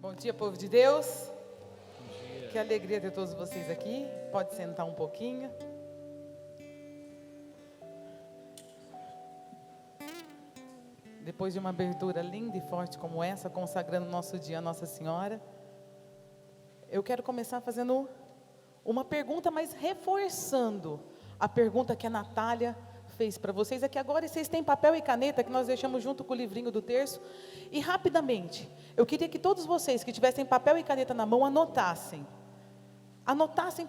Bom dia, povo de Deus. Que alegria ter todos vocês aqui. Pode sentar um pouquinho. Depois de uma abertura linda e forte como essa, consagrando nosso dia a Nossa Senhora, eu quero começar fazendo uma pergunta, mas reforçando a pergunta que a Natália fez para vocês. É que agora vocês têm papel e caneta que nós deixamos junto com o livrinho do terço. E rapidamente, eu queria que todos vocês que tivessem papel e caneta na mão anotassem,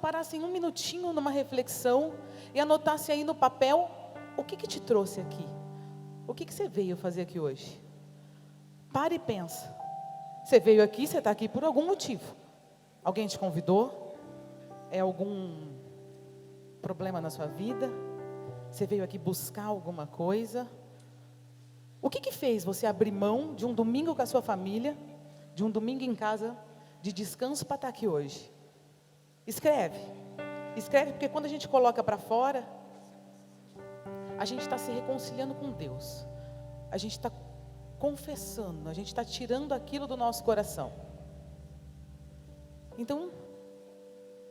parassem um minutinho numa reflexão e anotassem aí no papel o que te trouxe aqui. O que você veio fazer aqui hoje? Pare e pensa. Você veio aqui, você está aqui por algum motivo. Alguém te convidou? É algum problema na sua vida? Você veio aqui buscar alguma coisa? O que fez você abrir mão de um domingo com a sua família, de um domingo em casa, de descanso para estar aqui hoje? Escreve, porque quando a gente coloca para fora, a gente está se reconciliando com Deus, a gente está confessando, a gente está tirando aquilo do nosso coração. Então,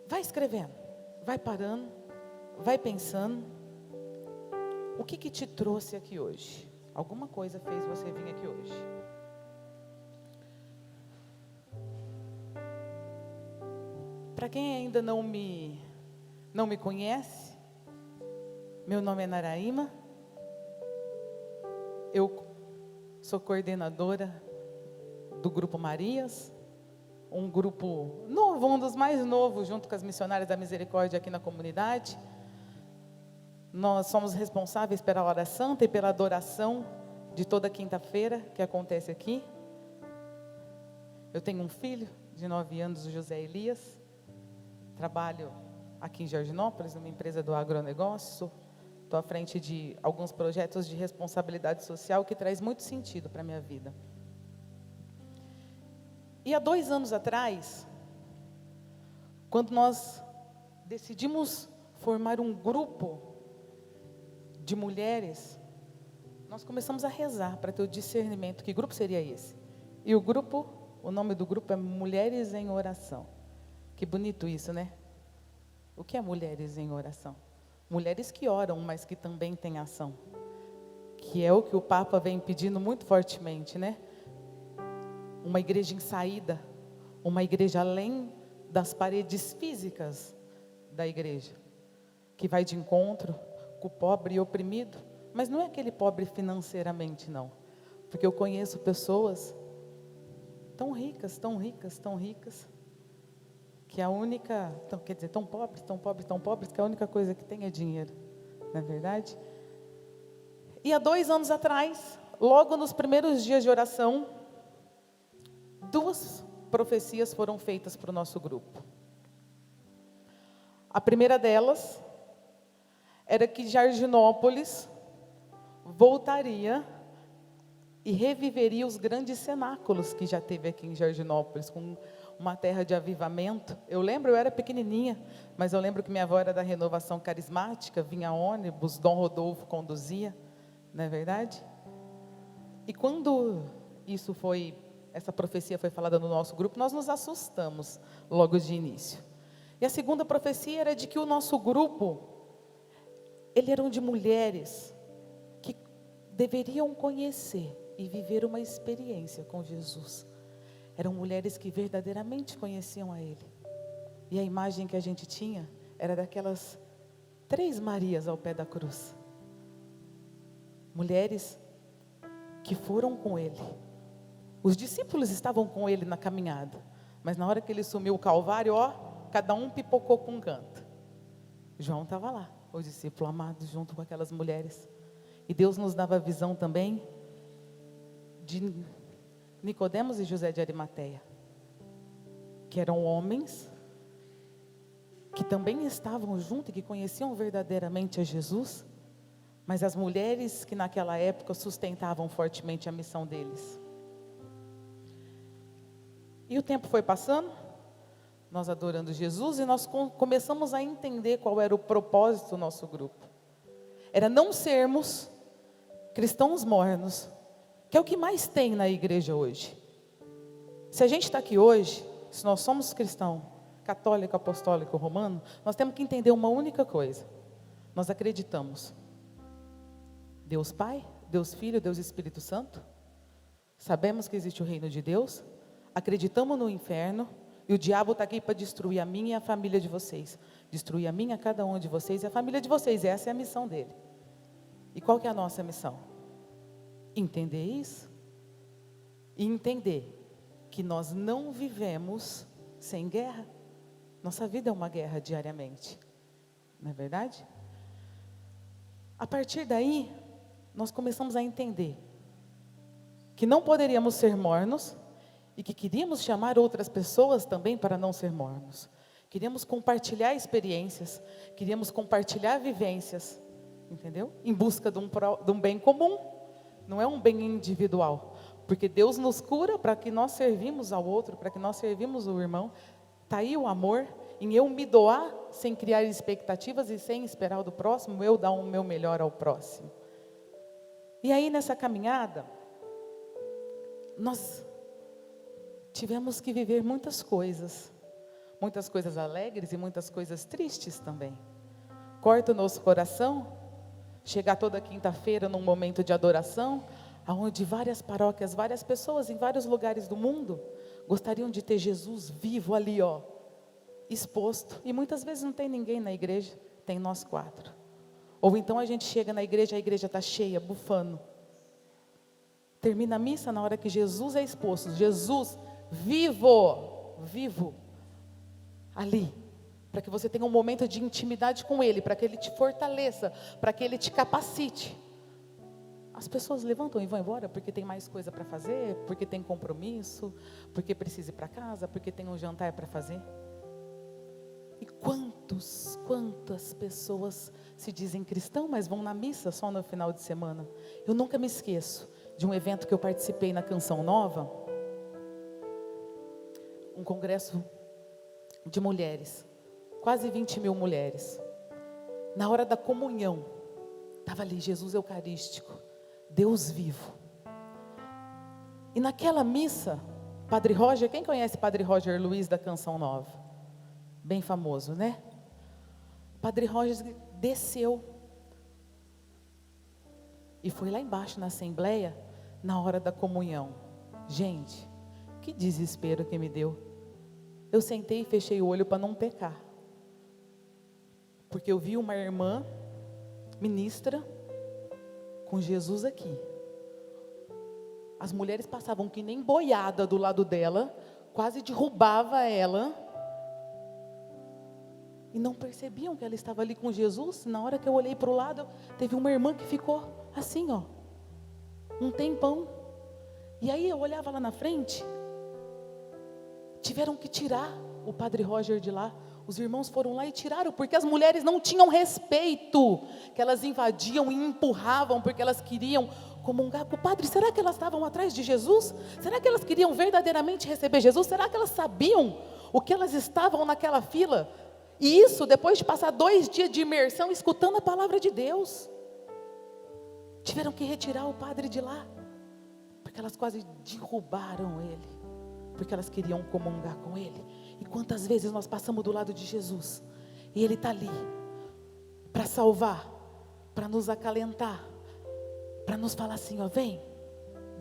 vai escrevendo, vai parando, vai pensando, o que te trouxe aqui hoje? Alguma coisa fez você vir aqui hoje. Para quem ainda não me conhece, meu nome é Naraíma, eu sou coordenadora do Grupo Marias, um grupo novo, um dos mais novos, junto com as missionárias da misericórdia aqui na comunidade. Nós somos responsáveis pela hora santa e pela adoração de toda quinta-feira que acontece aqui. Eu tenho um filho de 9 anos, o José Elias. Trabalho aqui em Jardinópolis, numa empresa do agronegócio. Estou à frente de alguns projetos de responsabilidade social que traz muito sentido para a minha vida. E há 2 anos atrás, quando nós decidimos formar um grupo de mulheres, nós começamos a rezar para ter o discernimento. Que grupo seria esse? E o nome do grupo é Mulheres em Oração. Que bonito isso, né? O que é Mulheres em Oração? Mulheres que oram, mas que também têm ação. Que é o que o Papa vem pedindo muito fortemente, né? Uma igreja em saída, uma igreja além das paredes físicas da igreja, que vai de encontro com o pobre e oprimido, mas não é aquele pobre financeiramente, não. Porque eu conheço pessoas tão ricas, que a única, tão pobres, que a única coisa que tem é dinheiro, não é verdade? E há 2 anos atrás, logo nos primeiros dias de oração, 2 profecias foram feitas para o nosso grupo. A primeira delas era que Jardinópolis voltaria e reviveria os grandes cenáculos que já teve aqui em Jardinópolis, com uma terra de avivamento. Eu era pequenininha, mas eu lembro que minha avó era da Renovação Carismática, vinha ônibus, Dom Rodolfo conduzia, não é verdade? E quando essa profecia foi falada no nosso grupo, nós nos assustamos logo de início. E a segunda profecia era de que o nosso grupo, eles eram de mulheres que deveriam conhecer e viver uma experiência com Jesus. Eram mulheres que verdadeiramente conheciam a Ele. E a imagem que a gente tinha era daquelas 3 Marias ao pé da cruz. Mulheres que foram com Ele. Os discípulos estavam com Ele na caminhada, mas na hora que Ele sumiu o Calvário, cada um pipocou com um canto. João estava lá, o discípulo amado, junto com aquelas mulheres. E Deus nos dava a visão também de Nicodemos e José de Arimateia, que eram homens que também estavam juntos e que conheciam verdadeiramente a Jesus, mas as mulheres que naquela época sustentavam fortemente a missão deles. E o tempo foi passando, nós adorando Jesus, e nós começamos a entender qual era o propósito do nosso grupo. Era não sermos cristãos mornos, que é o que mais tem na igreja hoje. Se a gente está aqui hoje, se nós somos cristão, católico, apostólico, romano, nós temos que entender uma única coisa. Nós acreditamos Deus Pai, Deus Filho, Deus Espírito Santo. Sabemos que existe o reino de Deus. Acreditamos no inferno. E o diabo está aqui para destruir a mim e a família de vocês. Destruir a mim, a cada um de vocês e a família de vocês. Essa é a missão dele. E qual que é a nossa missão? Entender isso. E entender que nós não vivemos sem guerra. Nossa vida é uma guerra diariamente. Não é verdade? A partir daí, nós começamos a entender que não poderíamos ser mornos e que queríamos chamar outras pessoas também para não ser mornos. Queríamos compartilhar experiências, queríamos compartilhar vivências, entendeu? Em busca de um bem comum, não é um bem individual. Porque Deus nos cura para que nós servimos ao outro, para que nós servimos o irmão. Está aí o amor, em eu me doar, sem criar expectativas e sem esperar do próximo, eu dar o meu melhor ao próximo. E aí nessa caminhada, nós tivemos que viver muitas coisas alegres e muitas coisas tristes também. Corta o nosso coração, chegar toda quinta-feira num momento de adoração, onde várias paróquias, várias pessoas em vários lugares do mundo gostariam de ter Jesus vivo ali, ó, exposto. E muitas vezes não tem ninguém na igreja, tem nós 4. Ou então a gente chega na igreja, a igreja está cheia, bufando. Termina a missa na hora que Jesus é exposto. Jesus vivo, ali. Para que você tenha um momento de intimidade com Ele, para que Ele te fortaleça, para que Ele te capacite. As pessoas levantam e vão embora porque tem mais coisa para fazer, porque tem compromisso, porque precisa ir para casa, porque tem um jantar para fazer. E quantas pessoas se dizem cristão, mas vão na missa só no final de semana. Eu nunca me esqueço de um evento que eu participei na Canção Nova, um congresso de mulheres, quase 20 mil mulheres. Na hora da comunhão, estava ali Jesus Eucarístico, Deus vivo. E naquela missa, Padre Roger, quem conhece Padre Roger Luiz da Canção Nova? Bem famoso, né? Padre Roger desceu e foi lá embaixo na assembleia, na hora da comunhão. Gente, que desespero que me deu. Eu sentei e fechei o olho para não pecar, porque eu vi uma irmã ministra com Jesus aqui. As mulheres passavam que nem boiada do lado dela, quase derrubava ela, e não percebiam que ela estava ali com Jesus. Na hora que eu olhei para o lado, teve uma irmã que ficou assim, ó, um tempão. E aí eu olhava lá na frente, tiveram que tirar o Padre Roger de lá. Os irmãos foram lá e tiraram, porque as mulheres não tinham respeito, que elas invadiam e empurravam, porque elas queriam comungar com o padre. Será que elas estavam atrás de Jesus? Será que elas queriam verdadeiramente receber Jesus? Será que elas sabiam o que elas estavam naquela fila? E isso depois de passar 2 dias de imersão, escutando a palavra de Deus. Tiveram que retirar o padre de lá, porque elas quase derrubaram ele, porque elas queriam comungar com ele. E quantas vezes nós passamos do lado de Jesus, e Ele está ali, para salvar, para nos acalentar, para nos falar assim, ó, vem,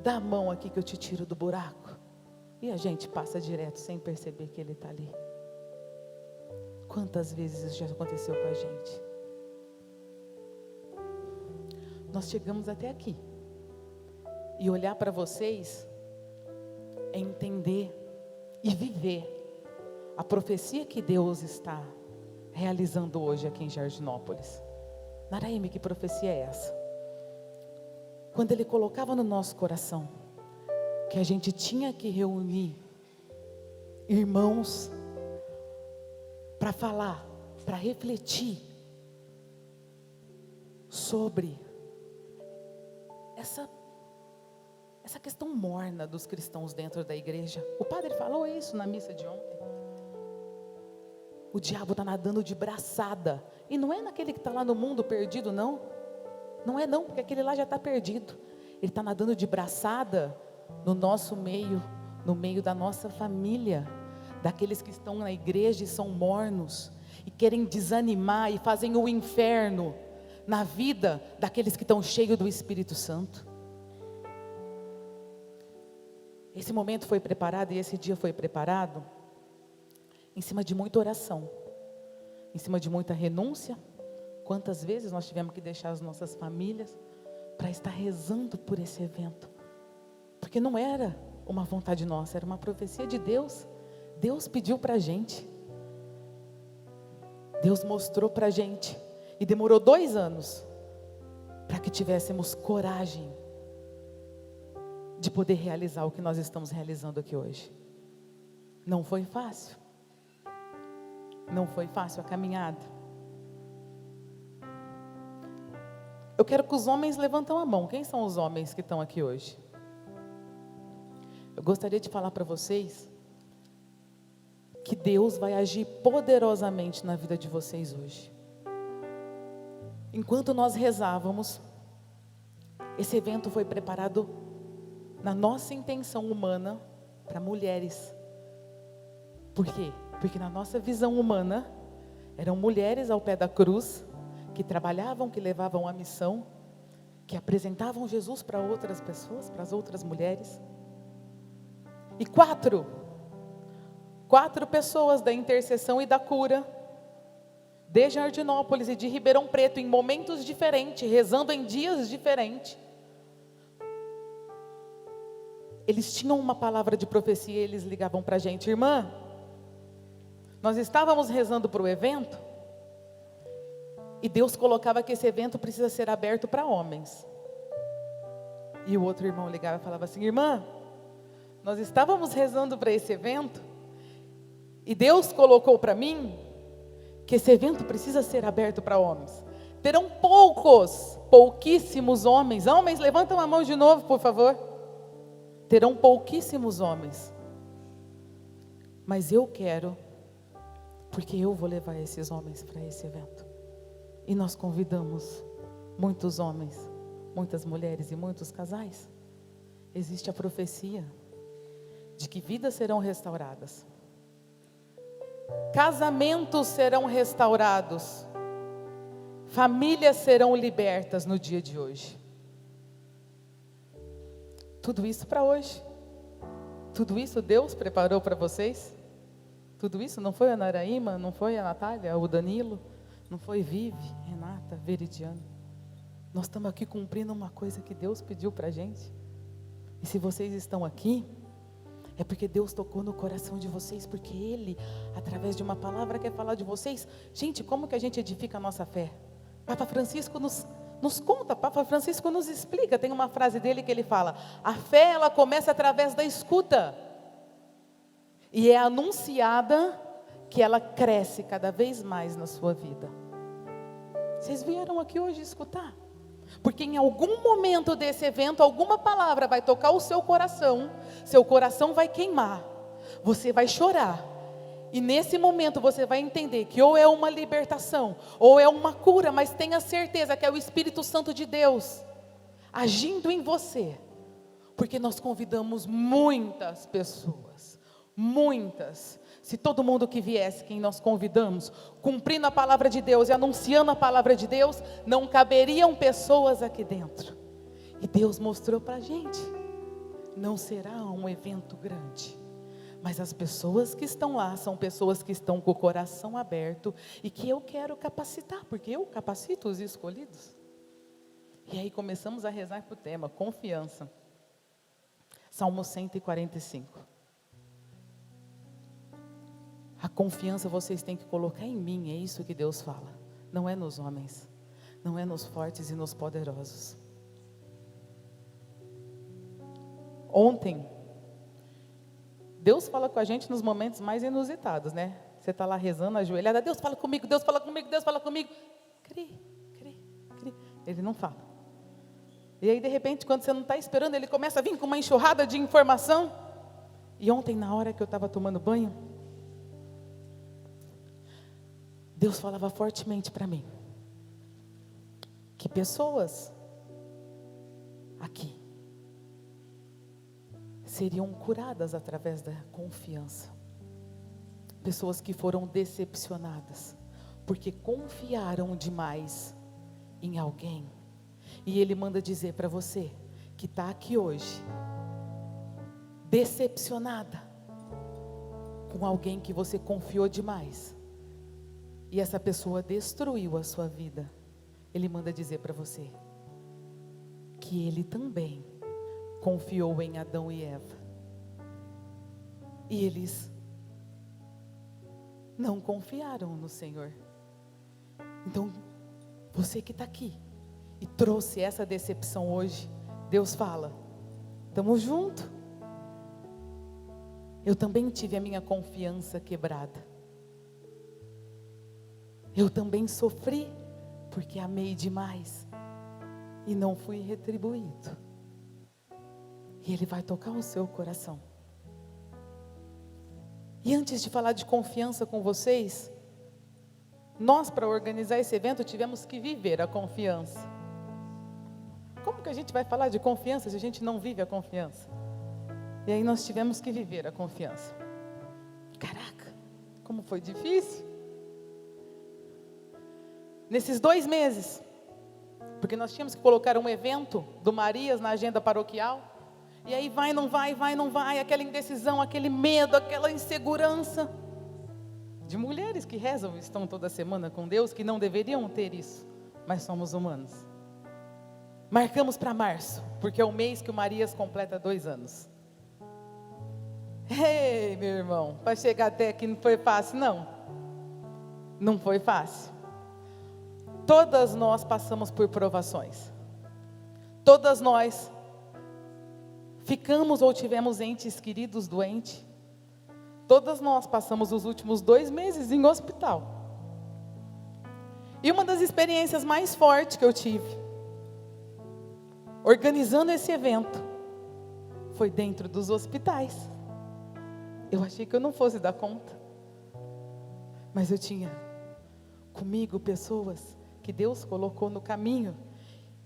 dá a mão aqui que eu te tiro do buraco. E a gente passa direto, sem perceber que Ele está ali. Quantas vezes isso já aconteceu com a gente? Nós chegamos até aqui, e olhar para vocês, é entender e viver a profecia que Deus está realizando hoje aqui em Jardinópolis. Naraíme, que profecia é essa? Quando Ele colocava no nosso coração que a gente tinha que reunir irmãos para falar, para refletir sobre essa questão morna dos cristãos dentro da igreja. O padre falou isso na missa de ontem. O diabo está nadando de braçada. E não é naquele que está lá no mundo perdido, não. Não é não, porque aquele lá já está perdido. Ele está nadando de braçada no nosso meio, no meio da nossa família, daqueles que estão na igreja e são mornos, e querem desanimar e fazem o inferno na vida daqueles que estão cheios do Espírito Santo. Esse momento foi preparado e esse dia foi preparado em cima de muita oração, em cima de muita renúncia. Quantas vezes nós tivemos que deixar as nossas famílias para estar rezando por esse evento, porque não era uma vontade nossa, era uma profecia de Deus. Deus pediu para a gente, Deus mostrou para a gente, e demorou 2 anos para que tivéssemos coragem de poder realizar o que nós estamos realizando aqui hoje. Não foi fácil, não foi fácil a caminhada. Eu quero que os homens levantem a mão. Quem são os homens que estão aqui hoje? Eu gostaria de falar para vocês que Deus vai agir poderosamente na vida de vocês hoje. Enquanto nós rezávamos, esse evento foi preparado na nossa intenção humana para mulheres. Por quê? Porque na nossa visão humana, eram mulheres ao pé da cruz, que trabalhavam, que levavam a missão, que apresentavam Jesus para outras pessoas, para as outras mulheres. E 4 pessoas da intercessão e da cura, de Jardinópolis e de Ribeirão Preto, em momentos diferentes, rezando em dias diferentes. Eles tinham uma palavra de profecia e eles ligavam para a gente: irmã, nós estávamos rezando para o evento, e Deus colocava que esse evento precisa ser aberto para homens. E o outro irmão ligava e falava assim: irmã, nós estávamos rezando para esse evento, e Deus colocou para mim que esse evento precisa ser aberto para homens. Terão pouquíssimos homens. Homens, levantam a mão de novo, por favor. Terão pouquíssimos homens. Mas eu quero, porque eu vou levar esses homens para esse evento. E nós convidamos muitos homens, muitas mulheres e muitos casais. Existe a profecia de que vidas serão restauradas, casamentos serão restaurados, famílias serão libertas no dia de hoje. Tudo isso para hoje. Tudo isso Deus preparou para vocês. Tudo isso não foi a Naraíma, não foi a Natália, o Danilo, não foi Vivi, Renata, Veridiano. Nós estamos aqui cumprindo uma coisa que Deus pediu para a gente. E se vocês estão aqui, é porque Deus tocou no coração de vocês, porque Ele, através de uma palavra, quer falar de vocês. Gente, como que a gente edifica a nossa fé? Papa Francisco nos conta, Papa Francisco nos explica. Tem uma frase dele que ele fala: a fé, ela começa através da escuta, e é anunciada que ela cresce cada vez mais na sua vida. Vocês vieram aqui hoje escutar, porque em algum momento desse evento, alguma palavra vai tocar o seu coração vai queimar, você vai chorar, e nesse momento você vai entender que ou é uma libertação, ou é uma cura, mas tenha certeza que é o Espírito Santo de Deus agindo em você, porque nós convidamos muitas pessoas, muitas. Se todo mundo que viesse, quem nós convidamos, cumprindo a palavra de Deus e anunciando a palavra de Deus, não caberiam pessoas aqui dentro. E Deus mostrou para a gente, não será um evento grande, mas as pessoas que estão lá, são pessoas que estão com o coração aberto, e que eu quero capacitar, porque eu capacito os escolhidos. E aí começamos a rezar para o tema, confiança. Salmo 145. A confiança vocês têm que colocar em mim, é isso que Deus fala. Não é nos homens, não é nos fortes e nos poderosos. Ontem, Deus fala com a gente nos momentos mais inusitados, né? Você está lá rezando, ajoelhada, Deus fala comigo, Deus fala comigo, Deus fala comigo. Cri. Ele não fala. E aí, de repente, quando você não está esperando, ele começa a vir com uma enxurrada de informação. E ontem, na hora que eu estava tomando banho, Deus falava fortemente para mim, que pessoas aqui seriam curadas através da confiança. Pessoas que foram decepcionadas, porque confiaram demais em alguém. E Ele manda dizer para você, que está aqui hoje, decepcionada, com alguém que você confiou demais, e essa pessoa destruiu a sua vida. Ele manda dizer para você, que Ele também confiou em Adão e Eva, e eles não confiaram no Senhor. Então, você que está aqui, e trouxe essa decepção hoje, Deus fala, estamos juntos. Eu também tive a minha confiança quebrada. Eu também sofri, porque amei demais, e não fui retribuído. E Ele vai tocar o seu coração. E antes de falar de confiança com vocês, nós, para organizar esse evento, tivemos que viver a confiança. Como que a gente vai falar de confiança se a gente não vive a confiança? E aí nós tivemos que viver a confiança. Caraca, como foi difícil. Nesses 2 meses, porque nós tínhamos que colocar um evento do Marias na agenda paroquial, e aí vai, não vai, aquela indecisão, aquele medo, aquela insegurança, de mulheres que rezam e estão toda semana com Deus, que não deveriam ter isso, mas somos humanos. Marcamos para março, porque é o mês que o Marias completa 2 anos. Ei, meu irmão, para chegar até aqui não foi fácil, não. Não foi fácil. Todas nós passamos por provações. Todas nós ficamos ou tivemos entes queridos doentes. Todas nós passamos os últimos 2 meses em hospital. E uma das experiências mais fortes que eu tive, organizando esse evento, foi dentro dos hospitais. Eu achei que eu não fosse dar conta. Mas eu tinha comigo pessoas que Deus colocou no caminho,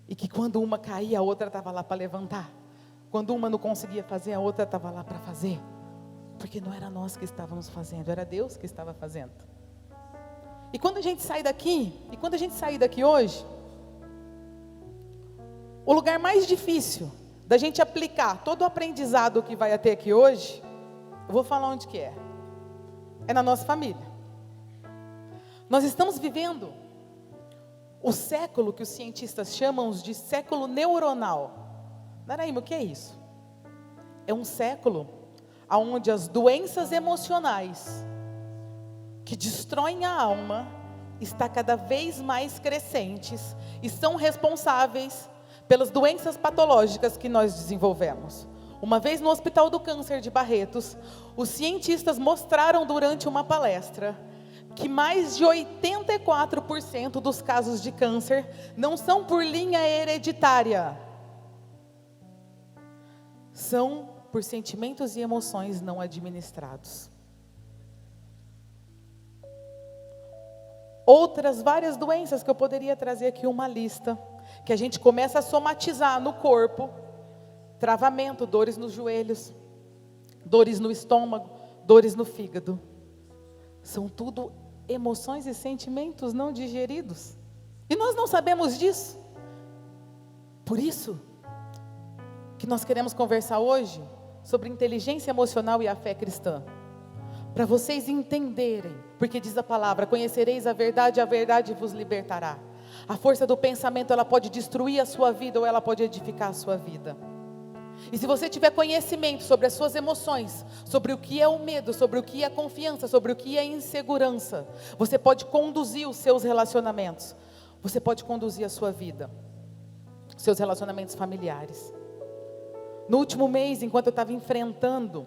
e que quando uma caía, a outra estava lá para levantar. Quando uma não conseguia fazer, a outra estava lá para fazer. Porque não era nós que estávamos fazendo, era Deus que estava fazendo. E quando a gente sai daqui, hoje, o lugar mais difícil da gente aplicar todo o aprendizado que vai ter aqui hoje, eu vou falar onde que é. É na nossa família. Nós estamos vivendo o século que os cientistas chamam de século neuronal. Naraíma, o que é isso? É um século onde as doenças emocionais que destroem a alma está cada vez mais crescentes e são responsáveis pelas doenças patológicas que nós desenvolvemos. Uma vez no Hospital do Câncer de Barretos, os cientistas mostraram durante uma palestra que mais de 84% dos casos de câncer não são por linha hereditária, são por sentimentos e emoções não administrados. Outras várias doenças que eu poderia trazer aqui uma lista, que a gente começa a somatizar no corpo, travamento, dores nos joelhos, dores no estômago, dores no fígado. São tudo emoções e sentimentos não digeridos. E nós não sabemos disso. Por isso que nós queremos conversar hoje sobre inteligência emocional e a fé cristã. Para vocês entenderem, porque diz a palavra, conhecereis a verdade vos libertará. A força do pensamento, ela pode destruir a sua vida ou ela pode edificar a sua vida. E se você tiver conhecimento sobre as suas emoções, sobre o que é o medo, sobre o que é a confiança, sobre o que é a insegurança, você pode conduzir os seus relacionamentos, você pode conduzir a sua vida, seus relacionamentos familiares. No último mês, enquanto eu estava enfrentando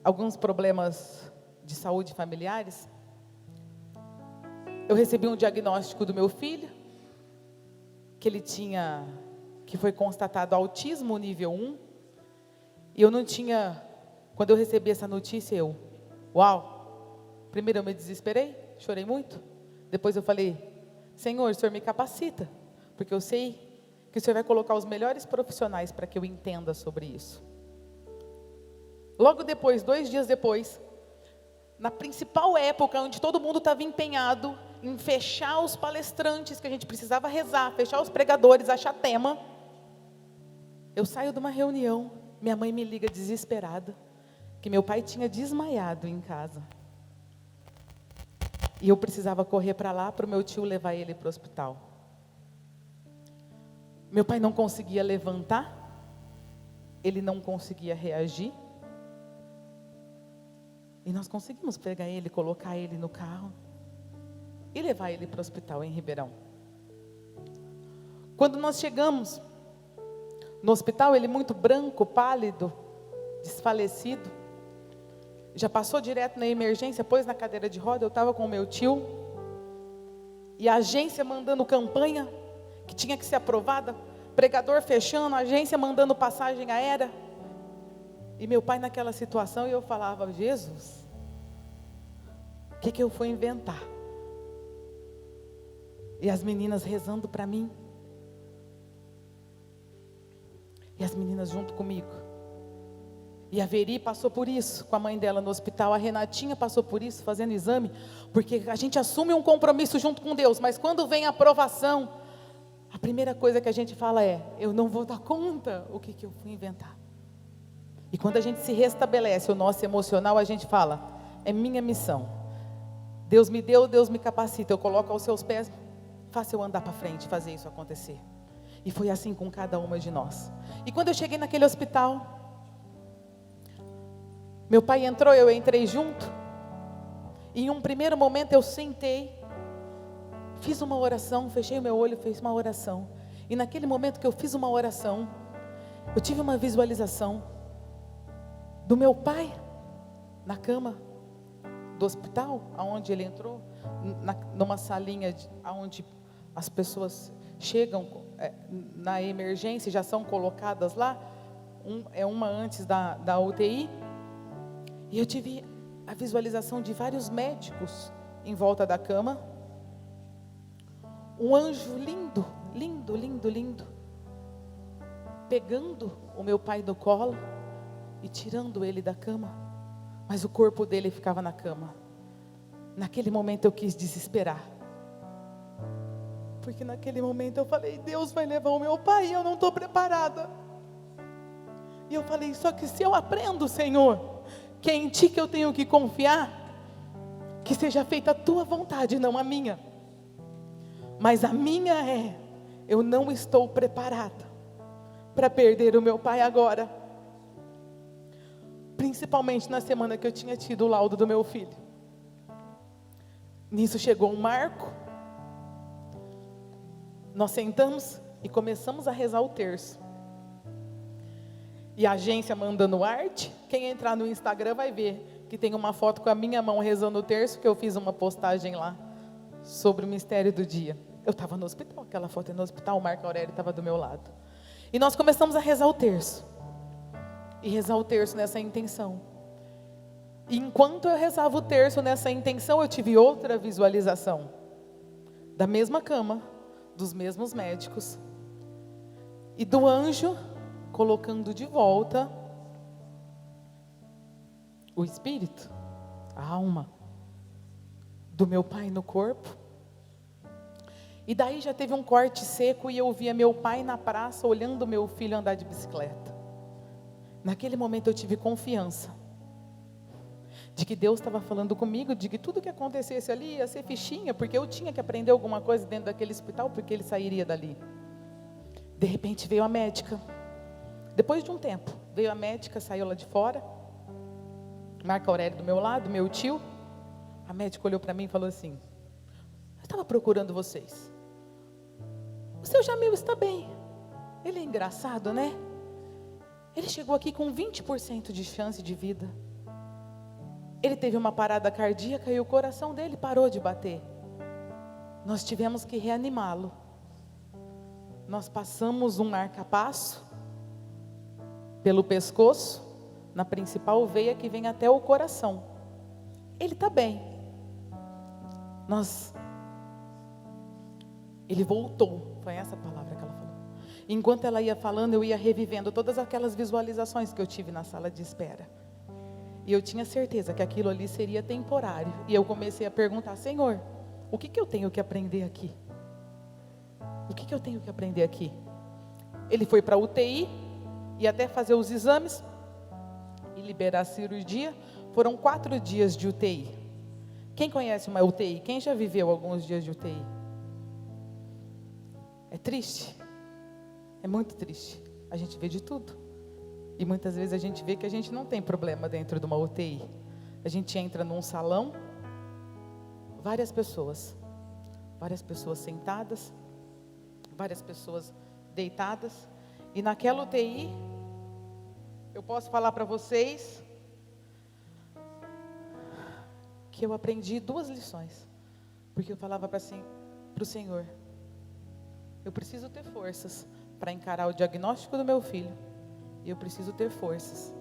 alguns problemas de saúde familiares, eu recebi um diagnóstico do meu filho, que foi constatado autismo nível 1, e eu não tinha, quando eu recebi essa notícia, primeiro eu me desesperei, chorei muito, depois eu falei, Senhor, o Senhor me capacita, porque eu sei que o Senhor vai colocar os melhores profissionais para que eu entenda sobre isso. Logo depois, 2 dias depois, na principal época onde todo mundo estava empenhado em fechar os palestrantes, que a gente precisava rezar, fechar os pregadores, achar tema, eu saio de uma reunião, minha mãe me liga desesperada, que meu pai tinha desmaiado em casa. E eu precisava correr para lá, para o meu tio levar ele para o hospital. Meu pai não conseguia levantar, ele não conseguia reagir. E nós conseguimos pegar ele, colocar ele no carro e levar ele para o hospital em Ribeirão. Quando nós chegamos no hospital, ele muito branco, pálido, desfalecido. Já passou direto na emergência, pôs na cadeira de roda, eu estava com o meu tio. E a agência mandando campanha, que tinha que ser aprovada. Pregador fechando, a agência mandando passagem aérea. E meu pai naquela situação, e eu falava, Jesus, o que eu fui inventar? E as meninas rezando para mim. E as meninas junto comigo. E a Veri passou por isso, com a mãe dela no hospital. A Renatinha passou por isso, fazendo exame. Porque a gente assume um compromisso junto com Deus. Mas quando vem a aprovação, a primeira coisa que a gente fala é, eu não vou dar conta o que eu fui inventar. E quando a gente se restabelece o nosso emocional, a gente fala, é minha missão. Deus me deu, Deus me capacita. Eu coloco aos seus pés, faça eu andar para frente, fazer isso acontecer. E foi assim com cada uma de nós. E quando eu cheguei naquele hospital, meu pai entrou, eu entrei junto. E em um primeiro momento eu sentei, fiz uma oração, fechei o meu olho, fiz uma oração. E naquele momento que eu fiz uma oração, eu tive uma visualização do meu pai na cama do hospital, aonde ele entrou, numa salinha onde as pessoas chegam na emergência, já são colocadas lá, uma antes da UTI, e eu tive a visualização de vários médicos em volta da cama, um anjo lindo, lindo, lindo, lindo, pegando o meu pai no colo e tirando ele da cama, mas o corpo dele ficava na cama. Naquele momento eu quis desesperar, porque naquele momento eu falei, Deus vai levar o meu pai e eu não estou preparada. E eu falei, só que se eu aprendo, Senhor, que é em Ti que eu tenho que confiar, que seja feita a Tua vontade, não a minha. Mas a minha eu não estou preparada para perder o meu pai agora. Principalmente na semana que eu tinha tido o laudo do meu filho. Nisso chegou um marco. Nós sentamos e começamos a rezar o terço. E a agência mandando arte. Quem entrar no Instagram vai ver que tem uma foto com a minha mão rezando o terço, que eu fiz uma postagem lá sobre o mistério do dia. Eu estava no hospital, aquela foto é no hospital, o Marco Aurélio estava do meu lado. E nós começamos a rezar o terço. E rezar o terço nessa intenção. E enquanto eu rezava o terço nessa intenção, eu tive outra visualização. Da mesma cama, dos mesmos médicos. E do anjo colocando de volta o espírito, a alma do meu pai no corpo. E daí já teve um corte seco e eu via meu pai na praça olhando meu filho andar de bicicleta. Naquele momento eu tive confiança de que Deus estava falando comigo, de que tudo que acontecesse ali ia ser fichinha, porque eu tinha que aprender alguma coisa dentro daquele hospital, porque ele sairia dali. De repente veio a médica. Depois de um tempo, veio a médica, saiu lá de fora. Marco Aurélio do meu lado, meu tio. A médica olhou para mim e falou assim, eu estava procurando vocês. O seu Jamil está bem. Ele é engraçado, né? Ele chegou aqui com 20% de chance de vida. Ele teve uma parada cardíaca e o coração dele parou de bater. Nós tivemos que reanimá-lo. Nós passamos um marca-passo pelo pescoço, na principal veia que vem até o coração. Ele está bem. Ele voltou. Foi essa palavra que ela falou. Enquanto ela ia falando, eu ia revivendo todas aquelas visualizações que eu tive na sala de espera. E eu tinha certeza que aquilo ali seria temporário. E eu comecei a perguntar: Senhor, o que eu tenho que aprender aqui? O que eu tenho que aprender aqui? Ele foi para a UTI, e até fazer os exames e liberar a cirurgia, foram 4 dias de UTI. Quem conhece uma UTI? Quem já viveu alguns dias de UTI? É triste, é muito triste. A gente vê de tudo. E muitas vezes a gente vê que a gente não tem problema dentro de uma UTI. A gente entra num salão, várias pessoas sentadas, várias pessoas deitadas, e naquela UTI, eu posso falar para vocês que eu aprendi 2 lições, porque eu falava para o Senhor: eu preciso ter forças para encarar o diagnóstico do meu filho, e eu preciso ter forças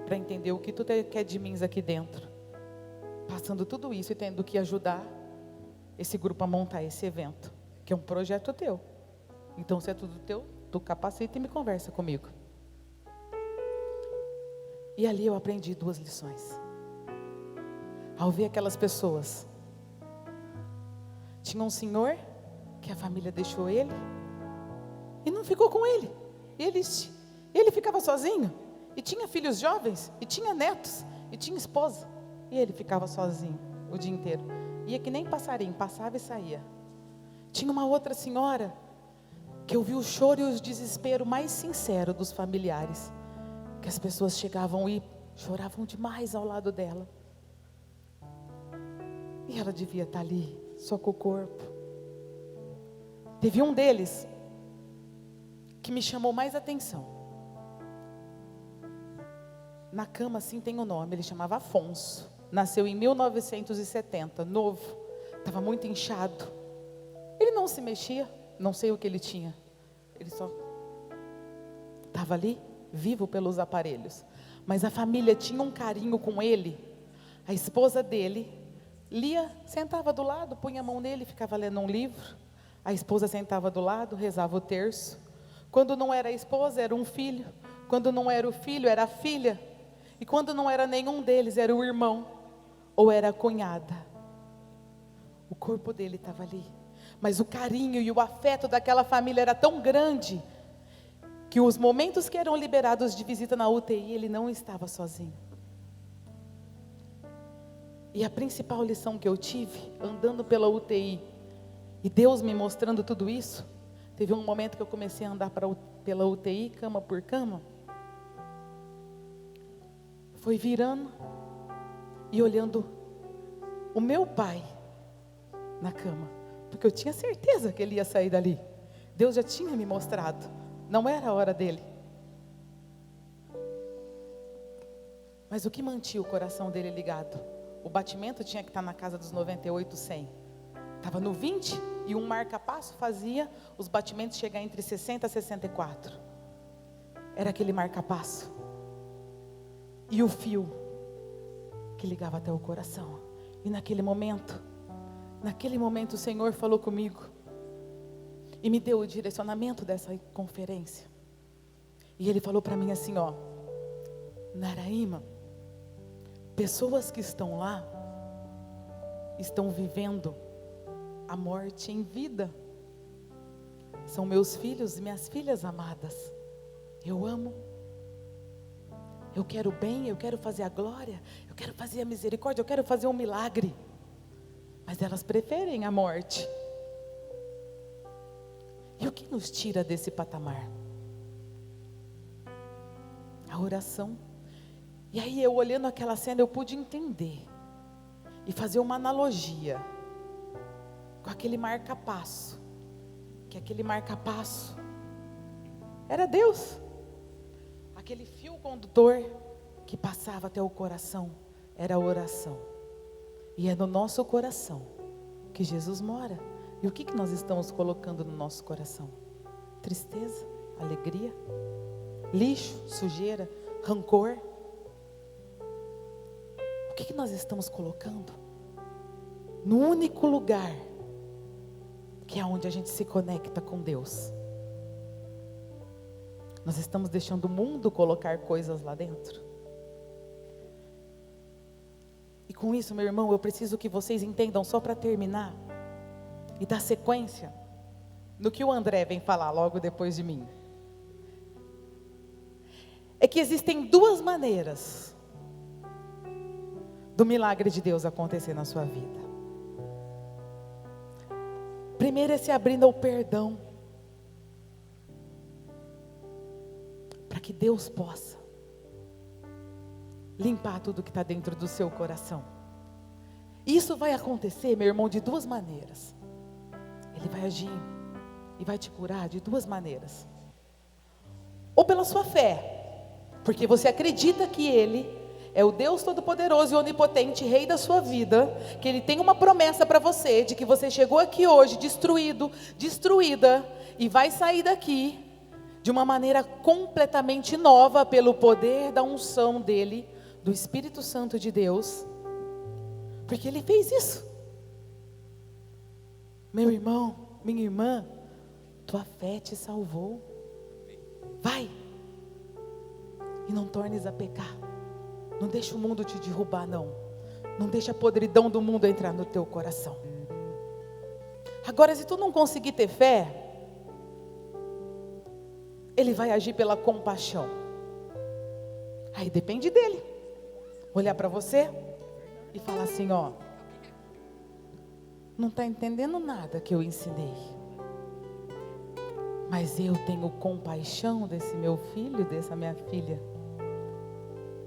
para entender o que tu quer de mim aqui dentro, passando tudo isso e tendo que ajudar esse grupo a montar esse evento, que é um projeto teu. Então, se é tudo teu, tu capacita e me conversa comigo. E ali eu aprendi 2 lições. Ao ver aquelas pessoas, tinha um senhor que a família deixou ele e não ficou com ele. Ele ficava sozinho, e tinha filhos jovens, e tinha netos, e tinha esposa, e ele ficava sozinho o dia inteiro. Ia que nem passarinho, passava e saía. Tinha uma outra senhora que eu vi o choro e o desespero mais sincero dos familiares, que as pessoas chegavam e choravam demais ao lado dela, e ela devia estar ali, só com o corpo. Teve um deles que me chamou mais atenção. Na cama assim tem um nome, ele chamava Afonso. Nasceu em 1970, novo, estava muito inchado. Ele não se mexia, não sei o que ele tinha. Ele só estava ali, vivo pelos aparelhos. Mas a família tinha um carinho com ele. A esposa dele lia, sentava do lado, punha a mão nele, ficava lendo um livro. A esposa sentava do lado, rezava o terço. Quando não era a esposa, era um filho. Quando não era o filho, era a filha. E quando não era nenhum deles, era o irmão ou era a cunhada. O corpo dele estava ali, mas o carinho e o afeto daquela família era tão grande, que os momentos que eram liberados de visita na UTI, ele não estava sozinho. E a principal lição que eu tive, andando pela UTI, e Deus me mostrando tudo isso, teve um momento que eu comecei a andar pela UTI, cama por cama, foi virando e olhando o meu pai na cama, porque eu tinha certeza que ele ia sair dali. Deus já tinha me mostrado, não era a hora dele. Mas o que mantinha o coração dele ligado? O batimento tinha que estar na casa dos 98, 100. Estava no 20 e um marca-passo fazia os batimentos chegar entre 60 e 64. Era aquele marca-passo. E o fio que ligava até o coração. E naquele momento o Senhor falou comigo e me deu o direcionamento dessa conferência. E Ele falou para mim assim, ó: Naraíma, pessoas que estão lá estão vivendo a morte em vida. São meus filhos e minhas filhas amadas. Eu amo. Eu quero o bem, eu quero fazer a glória, eu quero fazer a misericórdia, eu quero fazer um milagre. Mas elas preferem a morte. E o que nos tira desse patamar? A oração. E aí eu olhando aquela cena, eu pude entender e fazer uma analogia com aquele marca-passo. Que aquele marca-passo era Deus. Aquele fio condutor que passava até o coração era a oração. E é no nosso coração que Jesus mora. E o que nós estamos colocando no nosso coração? Tristeza, alegria, lixo, sujeira, rancor. O que nós estamos colocando no único lugar que é onde a gente se conecta com Deus? Nós estamos deixando o mundo colocar coisas lá dentro. com isso, meu irmão, eu preciso que vocês entendam, só para terminar e dar sequência no que o André vem falar logo depois de mim. É que existem duas maneiras do milagre de Deus acontecer na sua vida. Primeiro é se abrindo ao perdão, para que Deus possa limpar tudo que está dentro do seu coração. Isso vai acontecer, meu irmão, de duas maneiras. Ele vai agir e vai te curar de duas maneiras. Ou pela sua fé, porque você acredita que Ele é o Deus Todo-Poderoso e Onipotente, Rei da sua vida, que Ele tem uma promessa para você, de que você chegou aqui hoje destruído, destruída, e vai sair daqui de uma maneira completamente nova, pelo poder da unção dEle, do Espírito Santo de Deus, porque Ele fez isso. Meu irmão, minha irmã, tua fé te salvou. Vai, e não tornes a pecar. Não deixa o mundo te derrubar, não. Não deixa a podridão do mundo entrar no teu coração. Agora, se tu não conseguir ter fé, Ele vai agir pela compaixão. Aí depende dele. Olhar para você e falar assim, ó, não está entendendo nada que eu ensinei, mas eu tenho compaixão desse meu filho, dessa minha filha,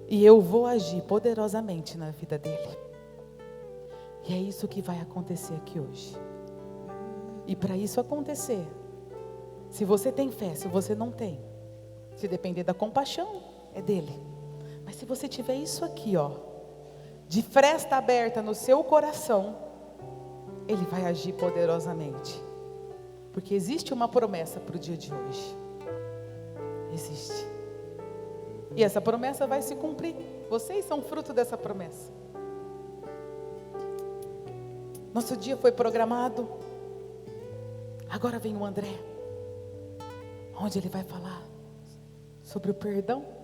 e eu vou agir poderosamente na vida dele. E é isso que vai acontecer aqui hoje. E para isso acontecer, se você tem fé, se você não tem, se depender da compaixão, é dele. Mas se você tiver isso aqui, ó, de fresta aberta no seu coração, Ele vai agir poderosamente. Porque existe uma promessa para o dia de hoje. Existe. E essa promessa vai se cumprir. Vocês são fruto dessa promessa. Nosso dia foi programado. Agora vem o André, onde ele vai falar sobre o perdão.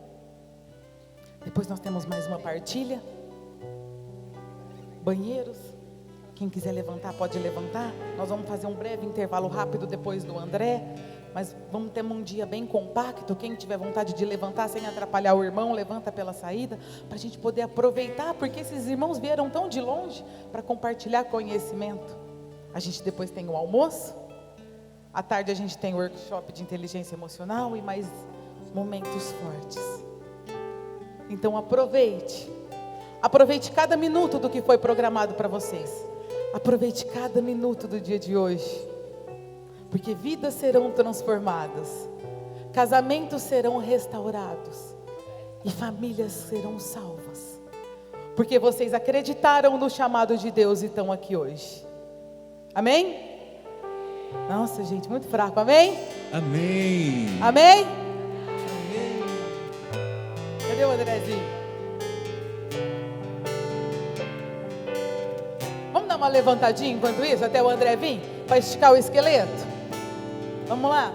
Depois nós temos mais uma partilha. Banheiros. Quem quiser levantar, pode levantar. Nós vamos fazer um breve intervalo rápido depois do André. Mas vamos ter um dia bem compacto. Quem tiver vontade de levantar sem atrapalhar o irmão, levanta pela saída, para a gente poder aproveitar, porque esses irmãos vieram tão de longe para compartilhar conhecimento. A gente depois tem o almoço. À tarde a gente tem o workshop de inteligência emocional e mais momentos fortes. Então aproveite cada minuto do que foi programado para vocês. Aproveite cada minuto do dia de hoje. Porque vidas serão transformadas, casamentos serão restaurados e famílias serão salvas. Porque vocês acreditaram no chamado de Deus e estão aqui hoje. Amém? Nossa, gente, muito fraco. Amém? Amém. Amém? Amém. Cadê o Andrezinho? Vamos dar uma levantadinha enquanto isso, até o André vir, para esticar o esqueleto? Vamos lá?